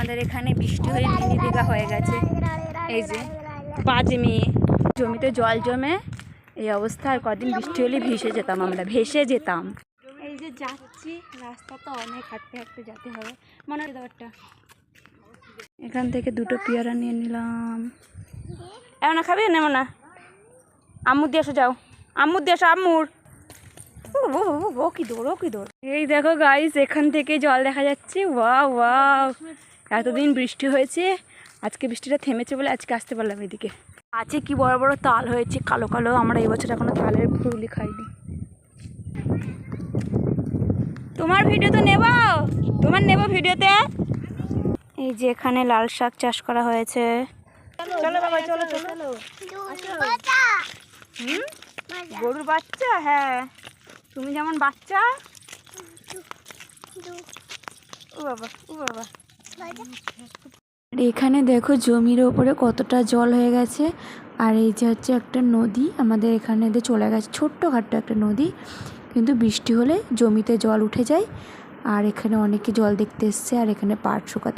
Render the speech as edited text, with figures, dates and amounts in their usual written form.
আমাদের এখানে বৃষ্টি হয়ে মিনি দীঘা হয়ে গেছে। এই যে 5 মেয়ে জমিতে জল জমে এই অবস্থা। আর কদিন বৃষ্টি হলে ভেসে যেতাম, আমরা ভেসে যেতাম। এই যে যাচ্ছি, রাস্তা তো অনেক হাঁটতে হাঁটতে যেতে হবে। মনে হয় ব্যাপারটা এখান থেকে 2টো পেয়ারা নিয়ে নিলাম। এমন না খাবি নেব না? আম্মুর দিয়ে এসো, যাও আম্মুর দিয়ে এসো। আম্মুর ও কি দৌড়, ও কি দৌড়। এই দেখো গাইস, এখান থেকে জল দেখা যাচ্ছে। ওয়াও ওয়াও, এতদিন বৃষ্টি হয়েছে, আজকে বৃষ্টিটা থেমেছে বলে আজকে আসতে পারলাম এদিকে। আছে কি বড় বড় তাল হয়েছে, কালো কালো। আমরা এবছর এখনো তালের ফুলই খাইনি। তোমার ভিডিও তো নেব, তোমার নেব ভিডিওতে। এই যে এখানে লাল শাক চাষ করা হয়েছে। চলো বাবা, চলো চলো। গরুর বাচ্চা? হ্যাঁ, তুমি যেমন বাচ্চা। ও বাবা, ও বাবা। এখানে দেখো জমির ওপরে কতটা জল হয়ে গেছে। আর এই যে হচ্ছে একটা নদী, আমাদের এখানে দিয়ে চলে গেছে, ছোট্টখাট্ট একটা নদী, কিন্তু বৃষ্টি হলে জমিতে জল উঠে যায়। আর এখানে অনেকে জল দেখতে এসছে, আর এখানে পাট শুকাতে